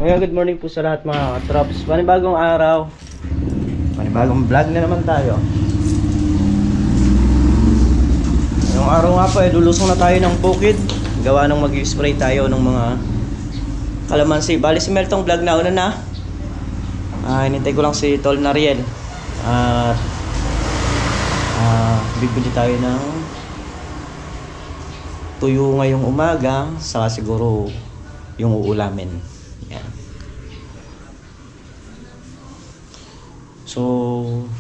Kaya good morning po sa lahat mga katrops. Panibagong araw, panibagong vlog na naman tayo. Ngayong araw nga po lulusong na tayo ng bukid. Gawa ng mag-spray tayo ng mga kalamansi. Bali si Meltong vlog na una na. Hinintay ko lang si Tol Nariel. At bibili tayo ng tuyo ngayong umaga. Saka siguro yung uulamin. Yan. So,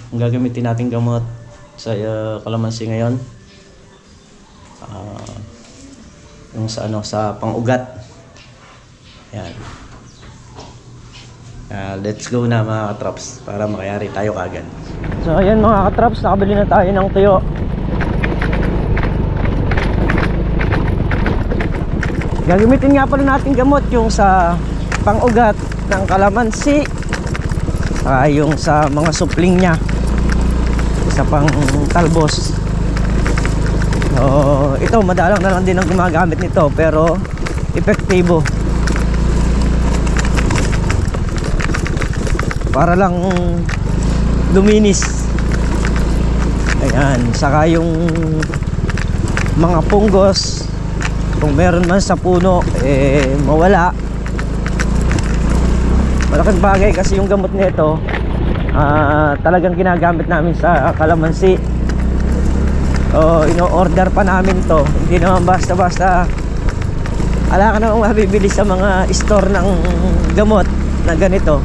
ang gagamitin natin gamot sa kalamansi ngayon, yung sa sa pang-ugat. Yan. Let's go na mga katrops para makayari tayo kagad. So ayan mga katrops, nakabili na tayo ng tuyo. Gagamitin nga pala natin gamot yung sa pang-ugat ng kalamansi, yung sa mga supling nya sa pang-talbos. Ito madalang na lang din ang gumagamit nito pero epektibo. Para lang luminis. Ayan, saka yung mga punggos, kung meron man sa puno mawala. Malaking bagay kasi yung gamot nito talagang ginagamit namin sa kalamansi. Ino-order pa namin to, hindi naman basta-basta. Ala ka namang mabibili sa mga store ng gamot na ganito.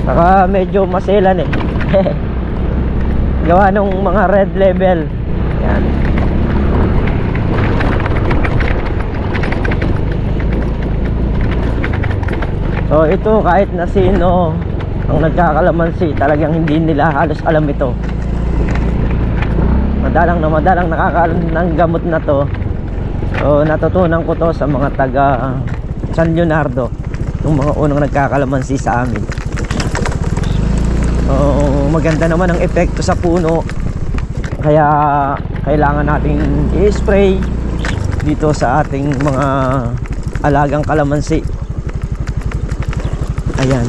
Saka medyo maselan gawa ng mga red label. Yan. So ito kahit na sino ang nagkakalamansi, talagang hindi nila halos alam ito. Madalang nakakaalam ng gamot na to. So natutunan ko to sa mga taga San Leonardo, yung mga unang nagkakalamansi sa amin. Maganda naman ang epekto sa puno, kaya kailangan nating i-spray dito sa ating mga alagang kalamansi. Ayan.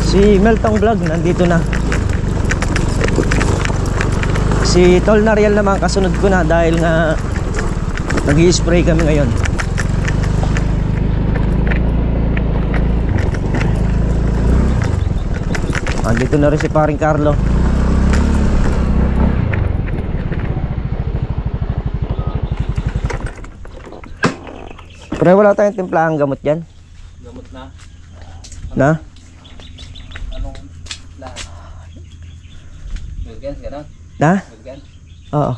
Si Meltong Vlog nandito na. Si Tol Nariel naman kasunod ko na dahil nga nag-i-spray kami ngayon. Andito na rin si paring Carlo. Pero wala tayong timplahang gamot dyan. Gamot na? Na? Anong lahat? Bilgan, gano'n? Na? Bilgan? Oo.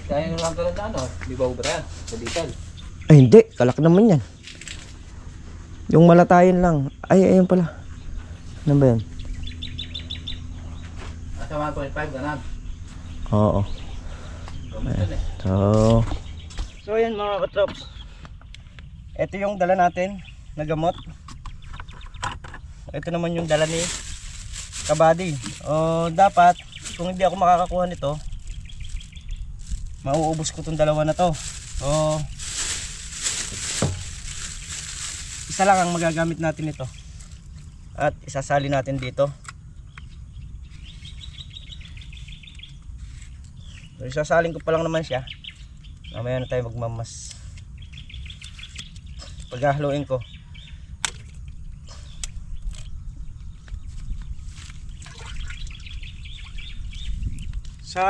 Kaya nyo lang talaga ano? Di ba ubra yan? Sa detail? Ay hindi, kalak naman yan. Yung malatayin lang. Ay, ayun pala. Ano ba yan? Nasa 1.5 gano'n? Oo. Gamot yun eh. So ayan mga katrops, ito yung dala natin na gamot. Ito naman yung dala ni Kabady. Dapat kung hindi ako makakakuha nito, mauubos ko tong dalawa na to. Isa lang ang magagamit natin ito at isasali natin dito. Isasalin ko pa lang naman siya. Mamaya na tayo magmamas. Paghahaluin ko. Sa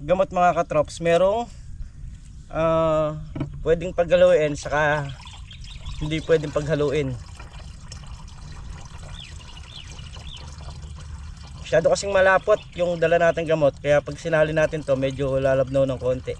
gamot mga katrops, merong pwedeng paghaluin, saka hindi pwedeng paghaluin. Masyado kasing malapot yung dala natin gamot, kaya pag sinali natin to medyo lalabnaw ng konti.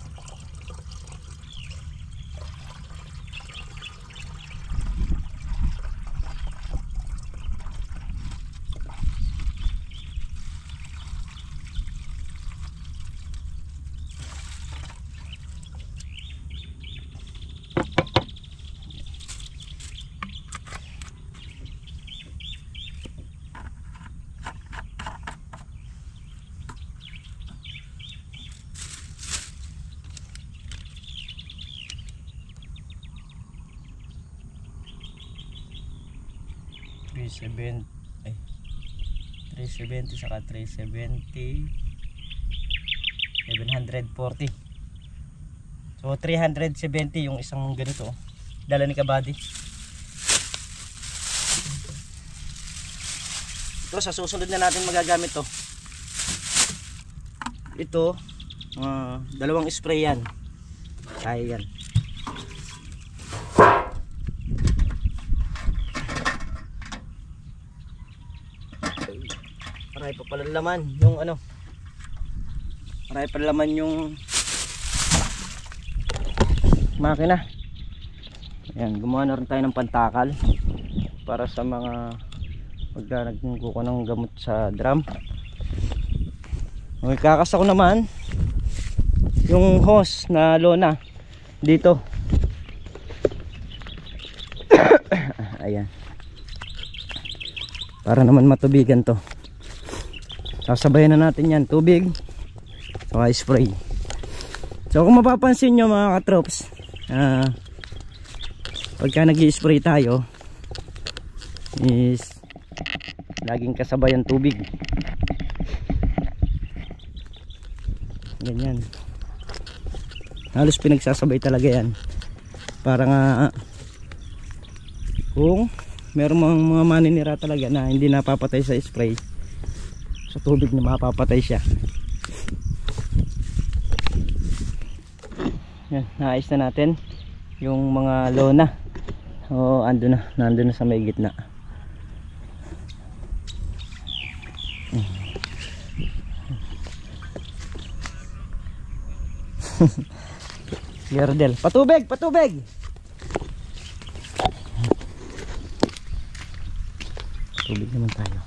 370 ay 370 saka 370 740. So 370 yung isang ganito. Dala ni Kabady. Ito sa susunod na natin magagamit to. Ito dalawang spray yan. Kaya yan. Maray pa pala laman yung ano. Maray pa laman yung makina. Ayan, gumawa na rin tayo ng pantakal para sa mga pagka nagkukuha ng gamot sa drum. Okay, kakasa ko naman yung hose na lona dito. Ayan, para naman matubigan to. Sasabayan na natin yan, tubig saka spray. So kung mapapansin nyo mga katrops, pagka nag-i-spray tayo is laging kasabay ang tubig. Ganyan, halos pinagsasabay talaga yan para nga kung meron mga maninira talaga na hindi napapatay sa spray, sa tubig na mapapatay siya. Yan, naayos na natin yung mga lona. O andun na sa may gitna. Yardel, patubig, patubig. Tubig naman tayo.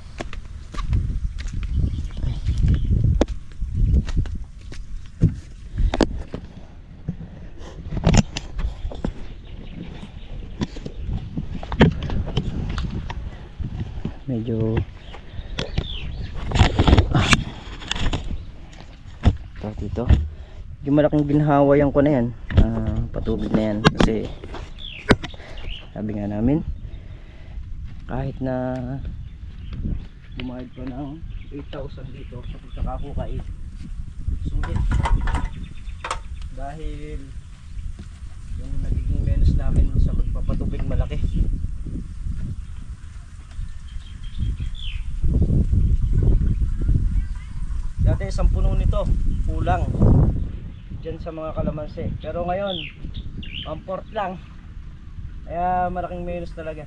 Medyo dito yung malaking ginhawa yung ko na yan, patubig na yan kasi sabi nga namin kahit na bumayad ko ng 8,000 dito sa pagkakakukait, sulit dahil yung nagiging menos namin sa pagpapatubig malaki. Dati isang puno nito kulang dyan sa mga kalamansi, pero ngayon ang port lang, kaya malaking menos talaga.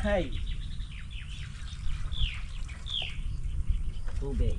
Ay, tubig.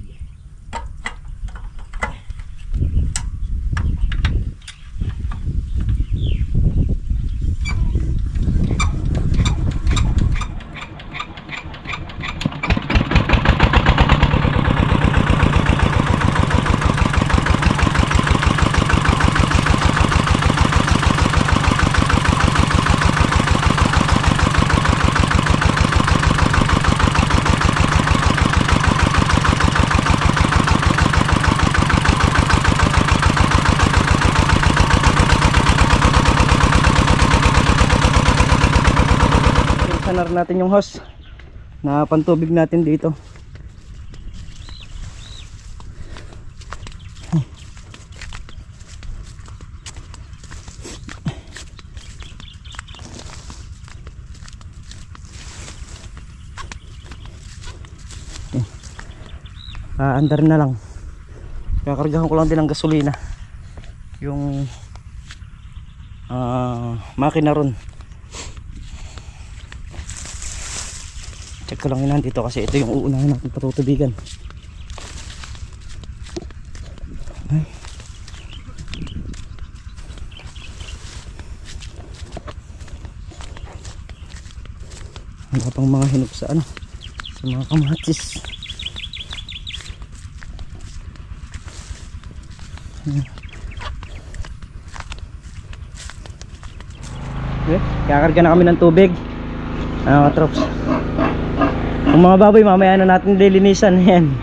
Sanar natin yung hose na pantubig natin dito. Andar na lang. Kakargahan ko lang din ng gasolina yung makina ron. Check ko lang yun dito kasi ito yung uunahin natin patutubigan. Ay. Wala pang mga hinog sa ano, sa mga kamatis. Okay, kakarga na kami ng tubig. Katrops. Ang mga baboy mamaya na natin lilinisan. Yan.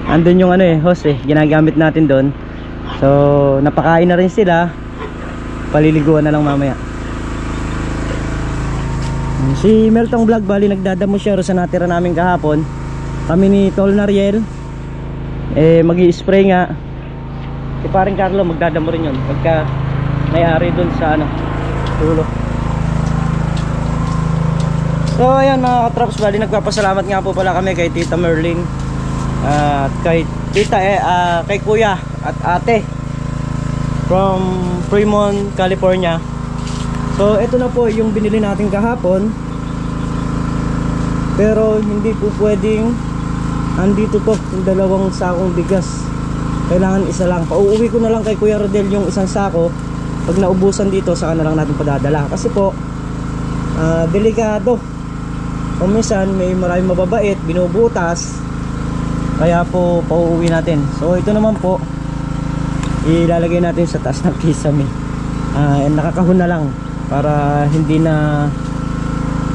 Andun yung ano hose ginagamit natin doon. So napakain na rin sila. Paliliguan na lang mamaya. Si Meltong Vlog bali nagdadamo siya sa natira namin kahapon. Kami ni Tol Nariel magi-spray nga. Si paring Carlo magdadamo rin yun pagka may-ari doon sa ano tulo. So ayan mga katrops, bali nagpapasalamat nga po pala kami kay Tita Merlin at kay Tita kay Kuya at Ate from Fremont, California. So ito na po yung binili natin kahapon. Pero hindi po pwedeng andito to yung dalawang sakong bigas. Kailangan isa lang. Pauuwi ko na lang kay Kuya Rodel yung isang sako. Pag naubusan dito saka na lang natin padadala. Kasi po delikado. O minsan may maraming mababait, binubutas. Kaya po pauuwi natin. So ito naman po ilalagay natin sa taas ng kisame. Nakakahon na lang para hindi na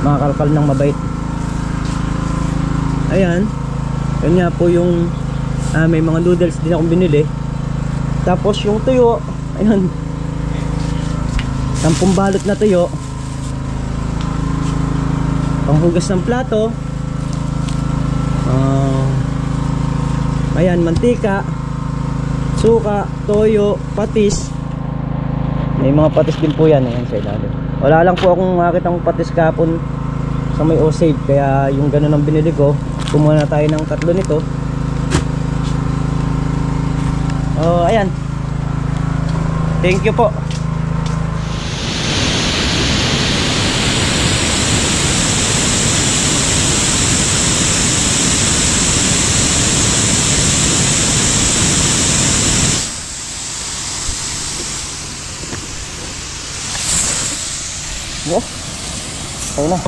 makakalkal ng mabait. Ayan. Yan nga po yung may mga noodles din akong binili. Tapos yung tuyo, ayun, 10 balot na tuyo, panghugas ng plato. Ayan, mantika, suka, toyo, patis. May mga patis din po yan. Ayan sa ilalim. Wala lang po akong makitang patis kapon sa may Osave. Kaya yung ganun ang binili ko. Kumuha na tayo ng 3 nito. Ayan. Thank you po. Wow. Ayun na.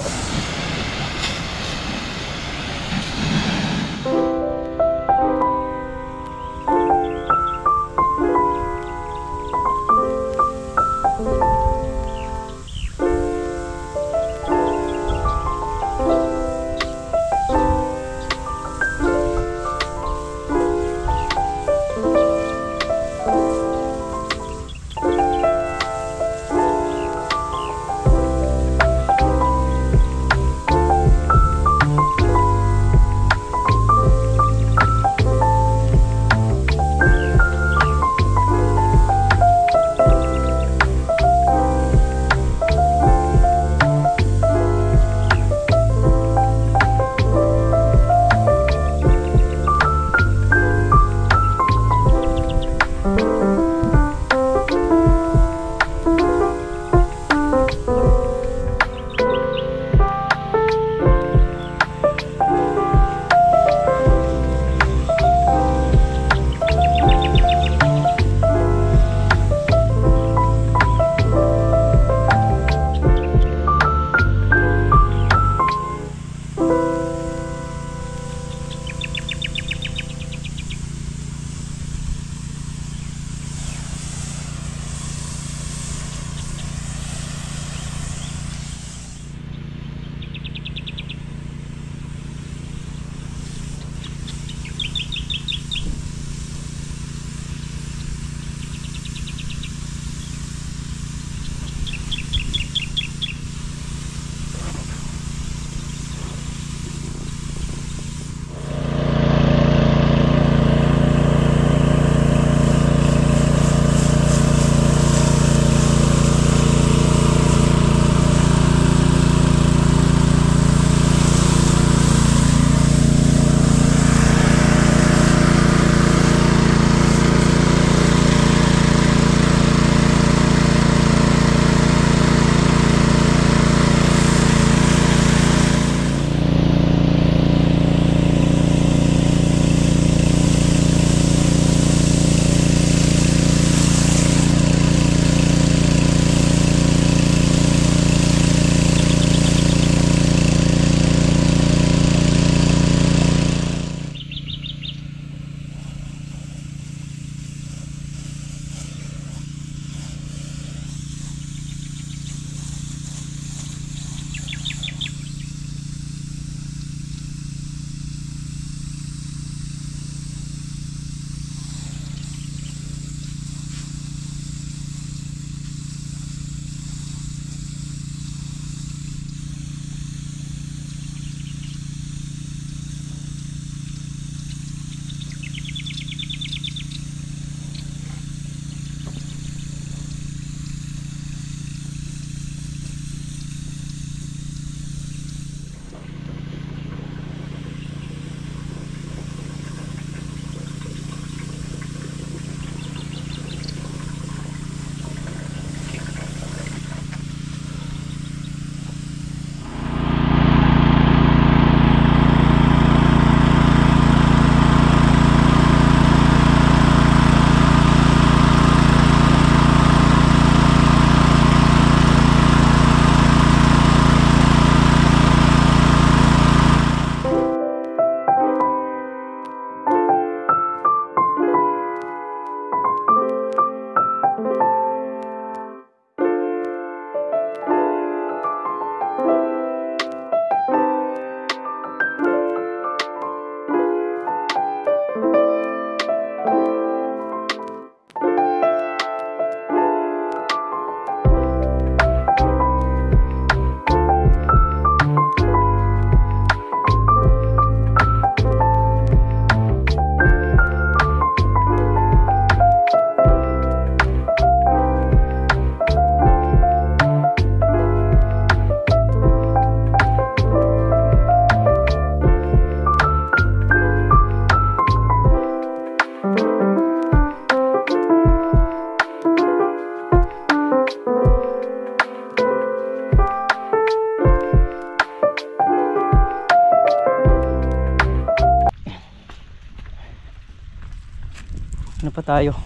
Ano pa tayo?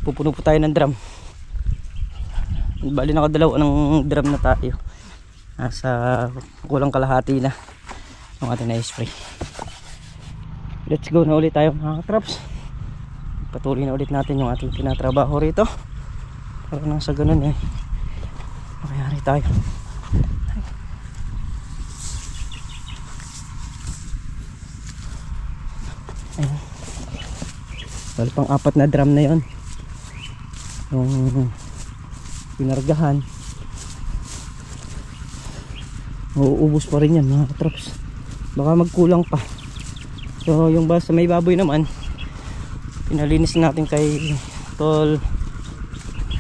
Pupuno po tayo ng drum. Bali nakadalawa ng drum na tayo. Nasa kulang kalahati na yung ating na-spray. Let's go na ulit tayo mga katraps. Patuloy na ulit natin yung ating tinatrabaho rito. Para nang sa ganun makayari tayo. Ayun. Bali pang 4 na drum na yon. Yung pinargahan. Uuubos pa rin yan mga katraps. Baka magkulang pa. So yung sa may baboy naman, pinalinis natin kay Tol,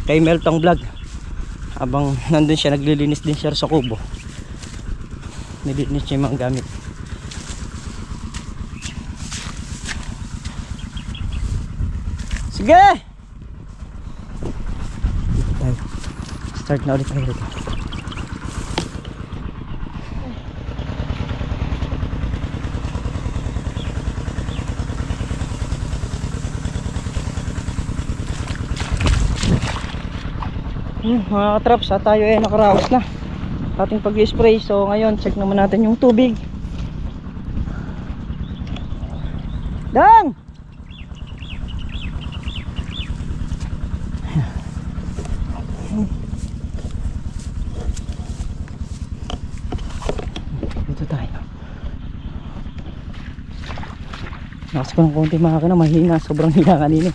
kay Meltong Vlog. Habang nandun siya, naglilinis din siya sa kubo. Nilinis niya yung mga gamit. Sige! Start na ulit tayo rito. Mga katraps, tayo nakaraos na ating pag-spray. So ngayon check naman natin yung tubig. Dang! Dito tayo. Lakas ko ng konti makina, mahina, sobrang hina kanina.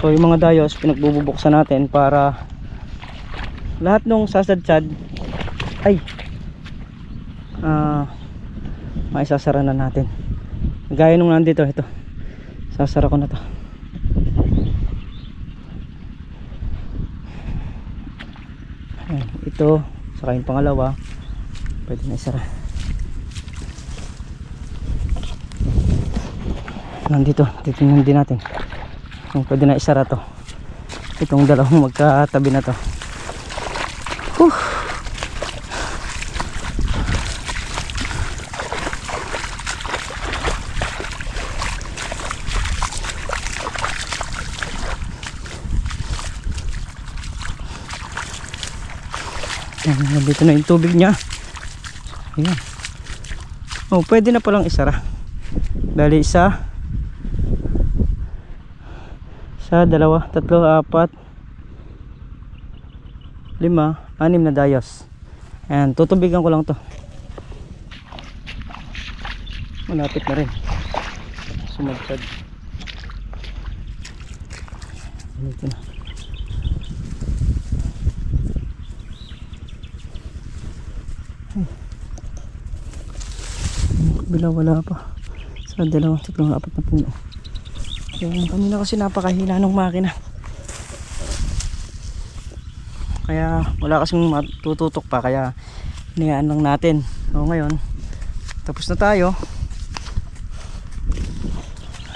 So yung mga dayos pinagbubuksan natin para lahat nung sasadsad ay maisasara na natin. Gaya nung nandito, ito sasara ko na to. Ayan, ito saka yung pangalawa pwede na isara. Nandito, titingnan din natin kung pwede na isara to. Itong dalawang magkatabi na to. Nandito na yung tubig niya. Ayan. Oh, pwede na palang isara. Dali isa, dalawa, tatlo, 4, 5, 6 na dayos. Ayan, tutubigan ko lang to. Malapit na rin sumagpad. Dito na. Kabila wala pa. Sa 2, 3, 4 na puno. Yung kanina kasi napakahina ng makina, kaya wala kasing matututok pa, kaya hinayaan lang natin. So ngayon tapos na tayo.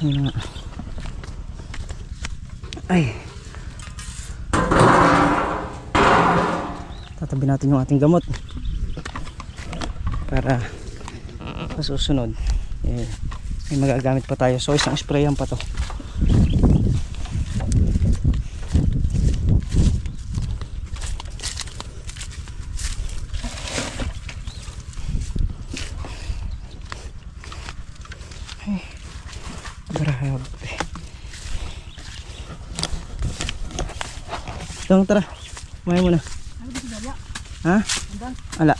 Ayun nga. Ay, tatabi natin yung ating gamot para sa susunod may magagamit pa tayo. So isang sprayan pa to. Grabe. Tara, kumain muna. Ha? Ala.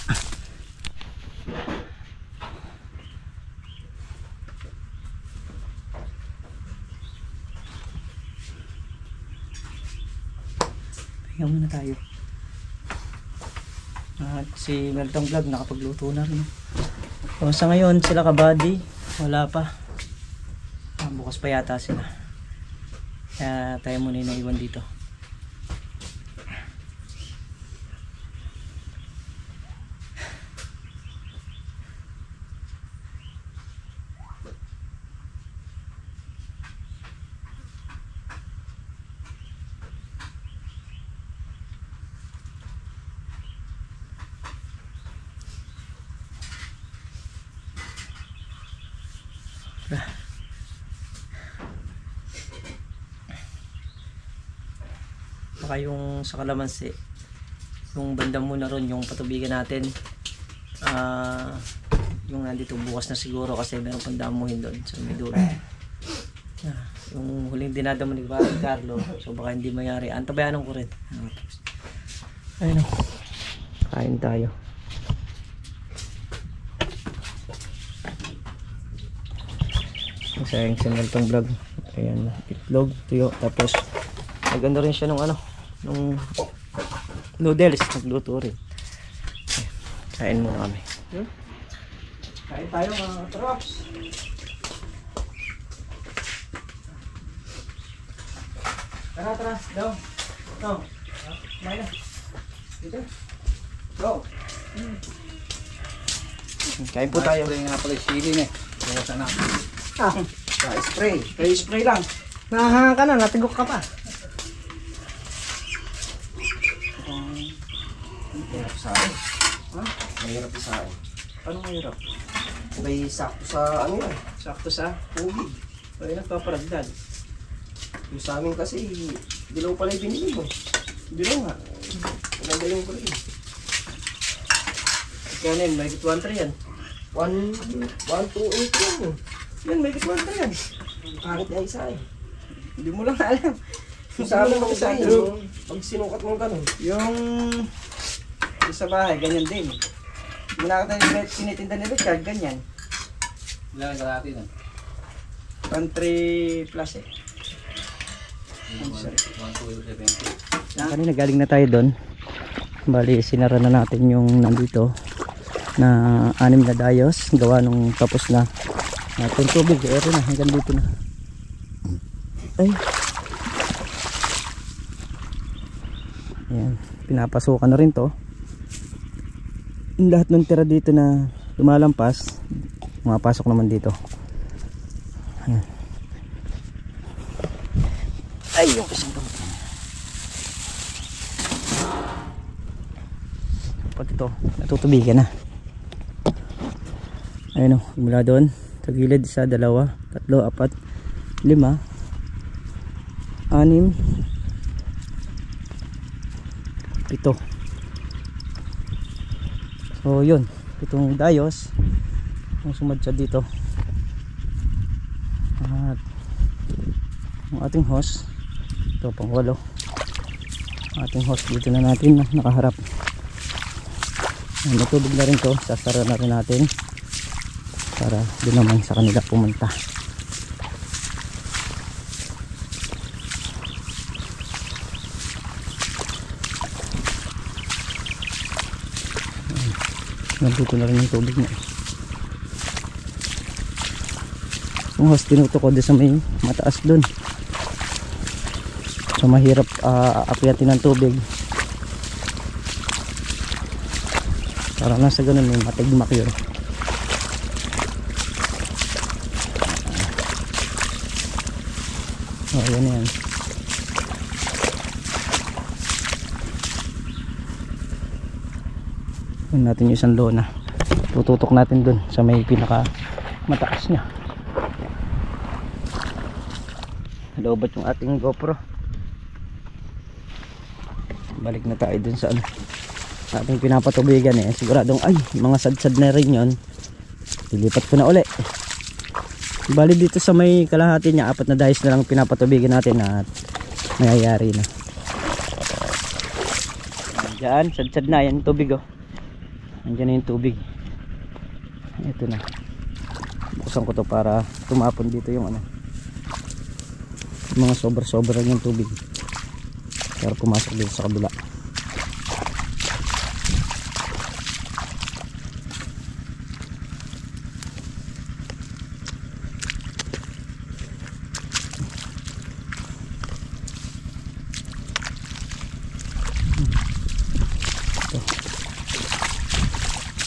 Pahinga muna tayo. Si Meltong Vlog nakapagluto na rin. So, sa ngayon sila kabady wala pa. Bukas pa yata sila. Kaya tayo muna yung naiwan dito. Baka yung sa kalamansi, yung banda muna ron, yung patubigan natin, yung nandito bukas na siguro kasi meron pang damuhin doon sa may dulo. Yung huling dinadamo ni Carlo, so baka hindi mayari. Antabayanan ko rin. Ayun, kain tayo. Masayang sineltong vlog. Ayan, itlog, tuyo, tapos maganda rin siya nung nung noodles, nagluto rin. Kain mo kami. Kain tayo mga katrops. Tara, daw. No. Kumain na. Dito. Go. Kain po tayo. Spray nga pala yung siling eh. Kaya sana. Spray. Kaya spray lang. Nahangang ka na, natigok ka pa. Mahirap sa akin. Ha? Mahirap sa akin. Anong mahirap? May sakto sa ano yan. Sakto sa tubig. Ay, nagpaparagdag. Yung sa amin kasi, dilaw pala yung binili mo. Bilo nga. Maganda yung kulay. Kaya na yun, may 1-3 yan. 128 yan. Yan, may 1-3 yan. Kahit na isa eh. Hindi mo lang alam. Yung sa amin, Sa isa yung pag sinukat mo ganun. yung sa bahay, ganyan din. Muna ka tayo tinitinda ni Richard, ganyan. Ilan ang kalahati nun? 1-3 plus eh. 1,270. Kanina galing na tayo doon. Bali, sinara na natin yung nandito na 6 na dayos. Gawa nung tapos na natin tubig. Ero na, hanggang dito na. Ay. Ayan, pinapasukan na rin to. Yung lahat ng tira dito na lumalampas, pumapasok naman dito. Ayan. Ay, yung isang gamot. Pati ito, natutubigan na. Ayun o, mula doon sa gilid, 1, 2, 3, 4, 5, 6, 7, 8. So yun, 7 dayos ang sumadya dito. At ang ating hose, ito pang 8. Ating hose dito na natin nakaharap. Natubig na rin to, sasara na rin natin para doon naman sa kanila pumunta. Nandito na rin yung tubig niya. Yung hose tinuto ko doon sa may mataas doon, so mahirap aakyatin ng tubig. Para lang sa ganun may matigmak yun. Oh, yan yan. Yun natin yung isang lona. Tututok natin dun sa may pinaka mataas nya. Lobat yung ating GoPro. Balik na tayo dun sa ating pinapatubigan eh. Siguradong ay mga sadsad na rin yun. Ilipat ko na uli. Bali dito sa may kalahati niya, 4 na dayos na lang pinapatubigan natin at mayayari na. Diyan, sadsad na yan tubig oh. Andiyan na yung tubig. Ito na. Buksan ko to para tumapon dito yung mga sobra-sobra yung tubig para pumasok dito sa kabila.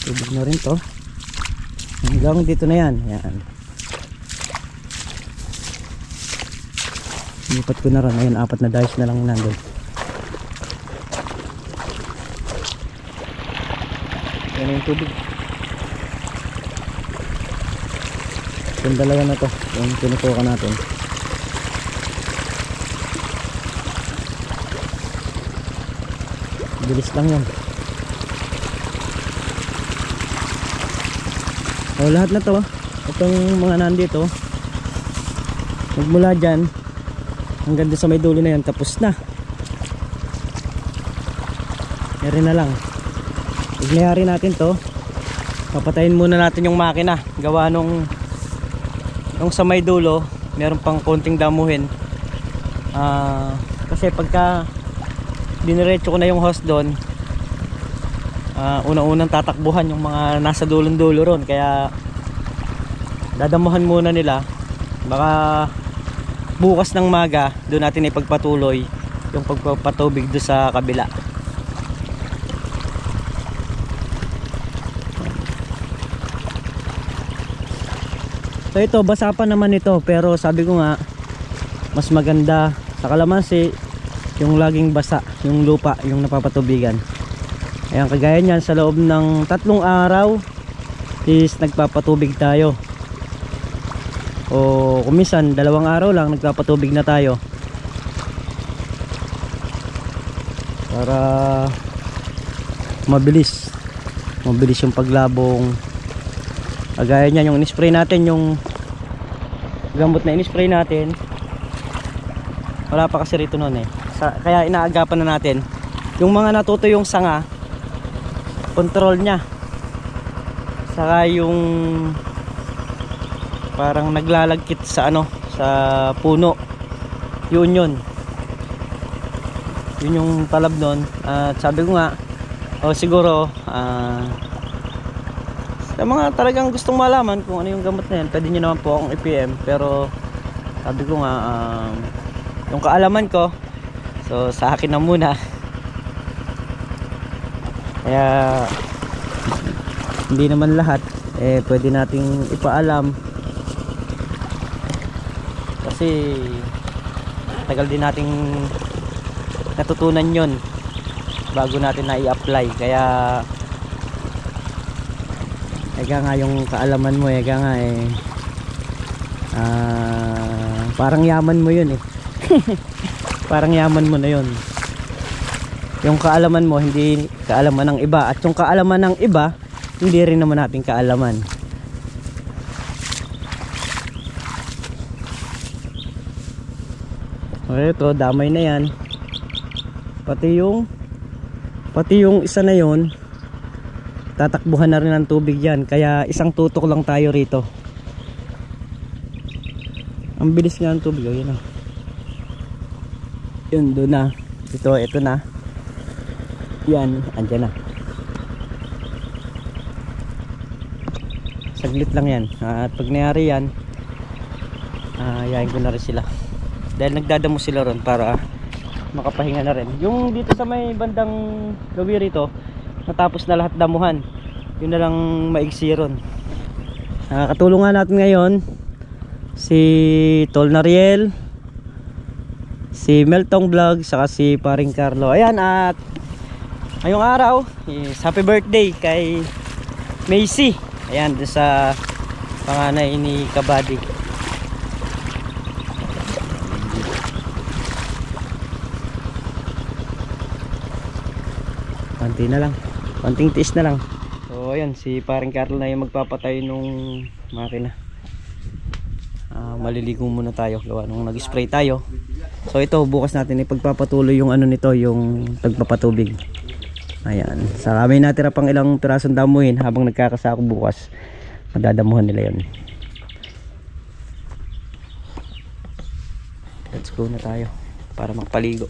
Tubig na rin to hanggang dito na yan. Yan, lipat ko na rin. Ayun, 4 na dayos na lang nandun. Yan yung tubig. Yung dalawa na to, yung tinutukan natin. Bilis lang yan. O lahat na to, itong mga nandito, magmula dyan hanggang doon sa may dulo na yan, tapos na. Meron na lang. Ignayari natin to. Papatayin muna natin yung makina. Gawa nung sa may dulo, meron pang konting damuhin. Kasi pagka diniretso ko na yung hose doon, unang-unang tatakbuhan yung mga nasa dulong-dulo ron. Kaya dadamuhan muna nila. Baka bukas ng maga doon natin ipagpatuloy yung pagpapatubig doon sa kabila. So ito, basa pa naman ito, pero sabi ko nga mas maganda sa kalamansi yung laging basa, yung lupa, yung napapatubigan. Ayan, kagaya niyan, sa loob ng 3 araw is nagpapatubig tayo, o kuminsan 2 araw lang nagpapatubig na tayo para mabilis yung paglabong. Kagaya niyan, yung in-spray natin, yung gamot na in-spray natin, wala pa kasi rito noon eh. Kaya inaagapan na natin yung mga natuto yung sanga, control nya, saka yung parang naglalagkit sa sa puno, yun yung talab nun. At sabi ko nga, siguro sa mga talagang gustong malaman kung ano yung gamot na yan, pwede nyo naman po akong i-PM. Pero sabi ko nga, yung kaalaman ko, so sa akin na muna. Kaya hindi naman lahat pwede nating ipaalam, kasi tagal din nating natutunan yon bago natin na i-apply. Kaya nga yung kaalaman mo, nga parang yaman mo yun eh. Parang yaman mo na yun. Yung kaalaman mo, hindi kaalaman ng iba. At yung kaalaman ng iba, hindi rin naman natin kaalaman. Okay, ito, damay na yan. Pati yung isa na yon, tatakbuhan na rin ng tubig yan. Kaya isang tutok lang tayo rito. Ang bilis nga ng tubig. Yun na. Yun, doon na. Ito na. Yan, andyan na. Saglit lang yan. At pag nangyari yan, yayin ko na rin sila. Dahil nagdadamo sila ron para makapahinga na rin. Yung dito sa may bandang gawi rito, natapos na lahat damuhan. Yun na lang maigsi ron. Katulungan natin ngayon si Tol Nariel, si Meltong Vlog, saka si Paring Carlo. Ayan, at ngayong araw is happy birthday kay Macy. Ayan, doon sa panganay ni Kabady. Konti na lang, konting tiis na lang. So ayan, si Paring Carlo na yung magpapatay nung makina. Maliligo muna tayo gawa nung nag-spray tayo. So ito, bukas natin ipagpapatuloy yung nito, yung pagpapatubig. Ayan, sa may natira pang ilang pirasong damuhin habang nagkakasako bukas, madadamuhan nila yun. Let's go na tayo para magpaligo.